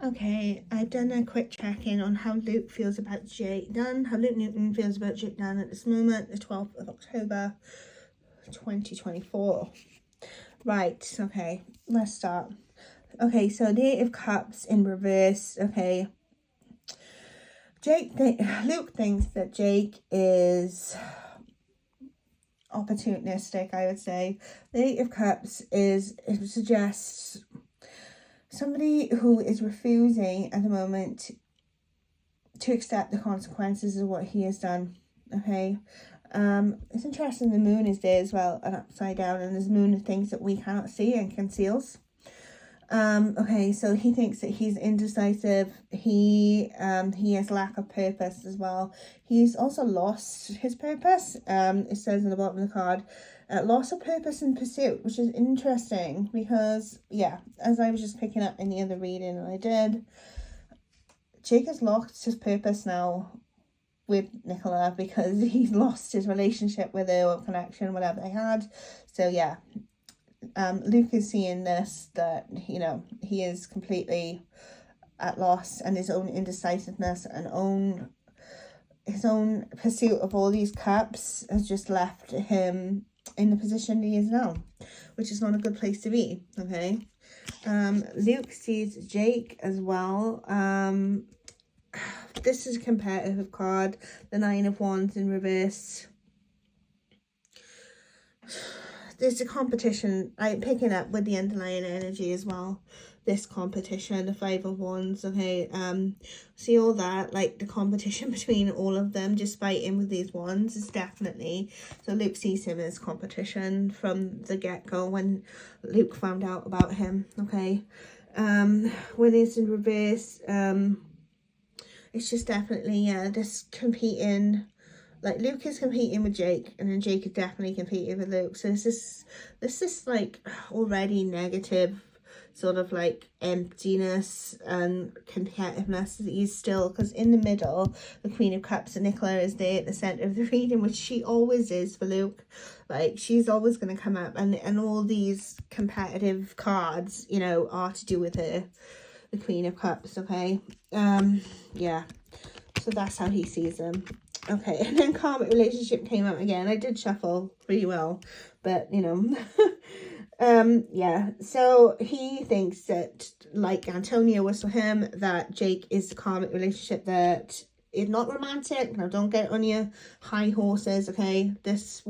Okay, I've done a quick check-in on how Luke feels about Jake Dunn, how Luke Newton feels about Jake Dunn at this moment, the 12th of October, 2024. Right, okay, let's start. Okay, so the Eight of Cups in reverse, okay. Luke thinks that Jake is opportunistic, I would say. The Eight of Cups it suggests somebody who is refusing at the moment to accept the consequences of what he has done. Okay, it's interesting the moon is there as well and upside down, and there's moon of things that we cannot see and conceals. Okay, so he thinks that he's indecisive. He has lack of purpose as well. He's also lost his purpose. It says in the bottom of the card, loss of purpose and pursuit, which is interesting because, yeah, as I was just picking up in the other reading I did, Jake has lost his purpose now with Nicola because he's lost his relationship with her or connection, whatever they had. So yeah, Luke is seeing this, that, you know, he is completely at loss, and his own indecisiveness and his own pursuit of all these cups has just left him in the position he is now, which is not a good place to be. Okay, Luke sees Jake as well. This is a competitive card, the Nine of Wands in reverse. There's a competition, I'm picking up with the underlying energy as well. This competition, the Five of Wands, okay, see all that, like the competition between all of them, just fighting with these wands is definitely, so Luke sees him as competition from the get-go when Luke found out about him, okay. When it's in reverse, it's just definitely, yeah, this competing, like Luke is competing with Jake, and then Jake is definitely competing with Luke. So this is like already negative, sort of like emptiness and competitiveness that he's still, because in the middle, the Queen of Cups and Nicola is there at the center of the reading, which she always is for Luke. Like, she's always going to come up, and all these competitive cards, you know, are to do with her, the Queen of Cups, okay. Yeah, so that's how he sees them. Okay, and then karmic relationship came up again. I did shuffle pretty well, but you know, yeah. So he thinks that, like Antonio was for him, that Jake is the karmic relationship that is not romantic. Now, don't get on your high horses, okay? This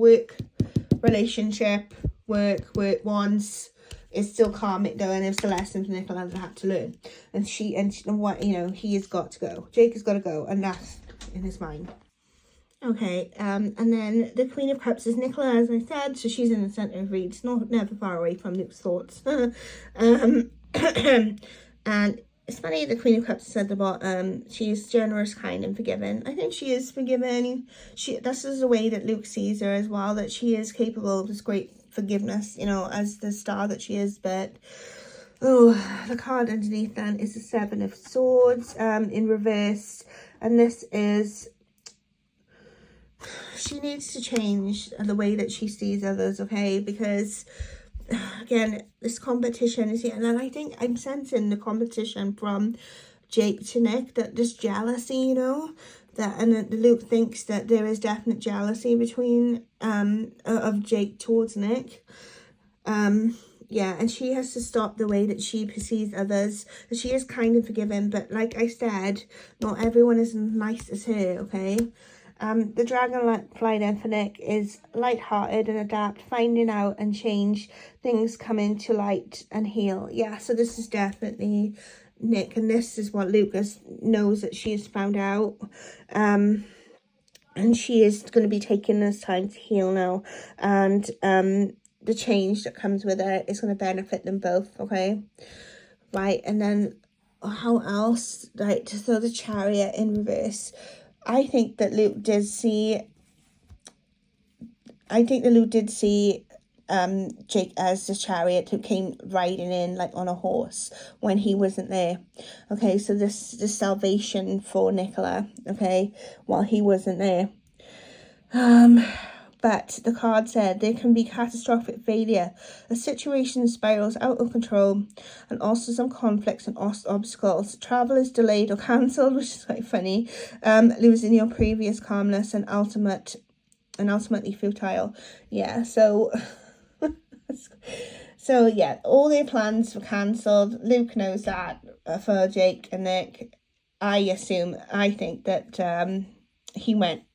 relationship, work once, is still karmic though, and it's the lessons Nicola has had to learn. And what, you know, he has got to go. Jake has got to go, and that's in his mind. Okay, and then the Queen of Cups is Nicola, as I said, so she's in the centre of reads, never far away from Luke's thoughts. And it's funny, the Queen of Cups is at the bottom. She's generous, kind, and forgiving. I think she is forgiving. This is the way that Luke sees her as well, that she is capable of this great forgiveness, you know, as the star that she is. But oh, the card underneath then is the Seven of Swords in reverse, and this is, she needs to change the way that she sees others, okay? Because again, this competition is here, and then I think I'm sensing the competition from Jake to Nick, that this jealousy, you know, that, and Luke thinks that there is definite jealousy between of Jake towards Nick. Yeah, and she has to stop the way that she perceives others. She is kind and forgiving, but like I said, not everyone is as nice as her, okay? The dragonfly then for Nick is light-hearted and adapt, finding out and change, things come into light and heal. Yeah, so this is definitely Nick, and this is what Lucas knows that she has found out. And she is going to be taking this time to heal now, and the change that comes with it is going to benefit them both, okay? Right, and then how else? Right, so the Chariot in reverse. I think that Luke did see Jake as the Chariot who came riding in like on a horse when he wasn't there. Okay, so this is salvation for Nicola, okay, while he wasn't there. But the card said there can be catastrophic failure. The situation spirals out of control, and also some conflicts and obstacles. Travel is delayed or cancelled, which is quite funny. Losing your previous calmness and ultimately futile. Yeah, so so yeah, all their plans were cancelled. Luke knows that for Jake and Nick. I think that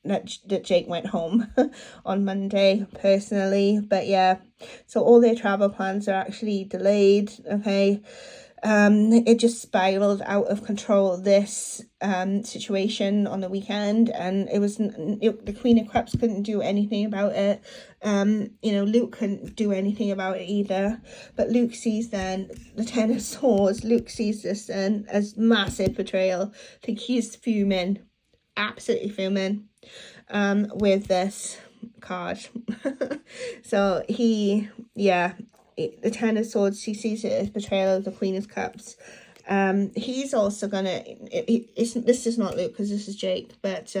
that Jake went home on Monday personally, but yeah, so all their travel plans are actually delayed. Okay, it just spiraled out of control, this situation on the weekend, and the Queen of Cups couldn't do anything about it. Luke couldn't do anything about it either, but Luke sees then the Ten of Swords. Luke sees this then as massive betrayal. I think he's fuming, absolutely fuming with this card. So the Ten of Swords, he sees it as betrayal of the Queen of Cups. He's also gonna, this is not Luke because this is Jake, but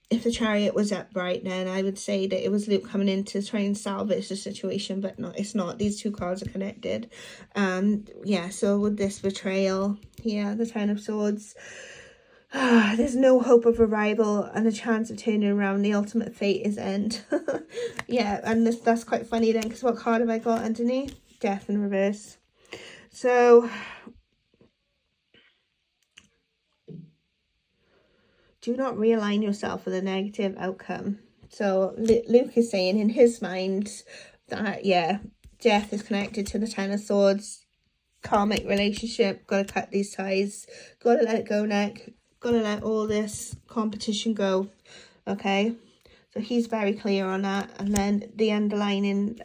if the Chariot was upright, then I would say that it was Luke coming in to try and salvage the situation, but no, it's not. These two cards are connected. So with this betrayal, the Ten of Swords, there's no hope of revival and a chance of turning around. The ultimate fate is end. And that's quite funny then, because what card have I got underneath? Death in reverse. So do not realign yourself with a negative outcome. So Luke is saying in his mind that, death is connected to the Ten of Swords. Karmic relationship, gotta cut these ties, gotta let it go, Nick. Gotta let all this competition go. Okay, so he's very clear on that. And then the underlining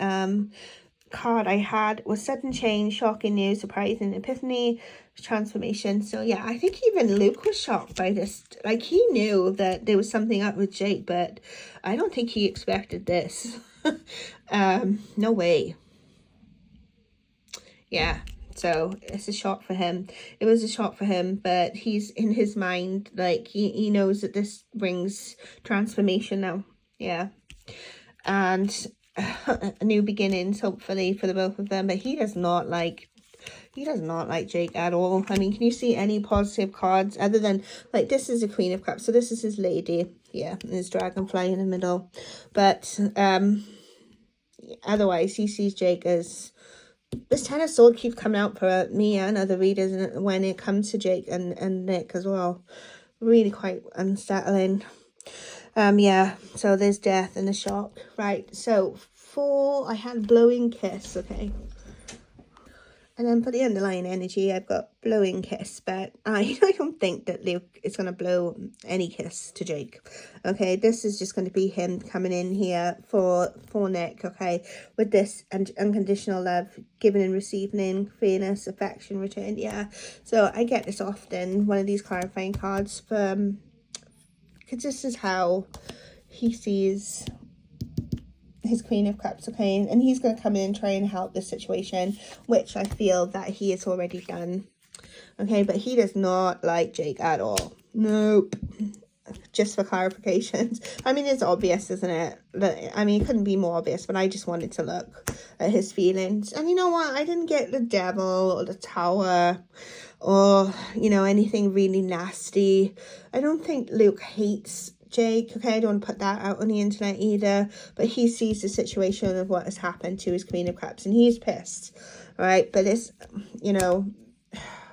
card I had was sudden change, shocking news, surprising epiphany, transformation. So yeah, I think even Luke was shocked by this. Like, he knew that there was something up with Jake, but I don't think he expected this. No way. Yeah, so it's a shock for him. It was a shock for him, but he's in his mind, like, he knows that this brings transformation now. Yeah, and new beginnings hopefully for the both of them. But he does not like Jake at all. I mean, can you see any positive cards other than, like, this is a Queen of Cups, so this is his lady, and his dragonfly in the middle. But otherwise he sees Jake as, this Ten of Swords keeps coming out for me and other readers when it comes to Jake and Nick as well. Really quite unsettling. So there's death and the shock. Right, so I had blowing kiss, okay. And then for the underlying energy, I've got blowing kiss, but I don't think that Luke is going to blow any kiss to Jake. Okay, this is just going to be him coming in here for Nick, okay, with this unconditional love, giving and receiving, fairness, affection, return, So I get this often, one of these clarifying cards, because this is how he sees his Queen of Cups, okay, and he's going to come in and try and help this situation, which I feel that he has already done, okay, but he does not like Jake at all. Nope. Just for clarifications. I mean, it's obvious, isn't it? I mean, it couldn't be more obvious, but I just wanted to look at his feelings. And you know what? I didn't get the Devil or the Tower or, anything really nasty. I don't think Luke hates Jake, okay, I don't want to put that out on the internet either, but he sees the situation of what has happened to his Queen of Cups and he's pissed, right? But it's,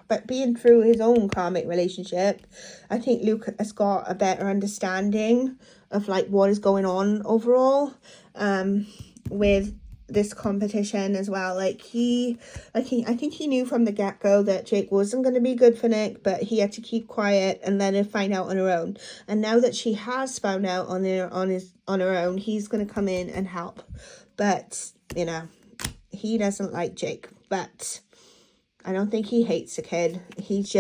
but being through his own karmic relationship, I think Luke has got a better understanding of, like, what is going on overall with this competition as well. I think he knew from the get-go that Jake wasn't going to be good for Nick, but he had to keep quiet and let her find out on her own. And now that she has found out on her own, he's going to come in and help. But he doesn't like Jake, but I don't think he hates the kid. He's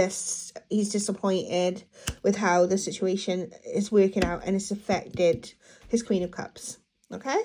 disappointed with how the situation is working out and it's affected his Queen of Cups. Okay?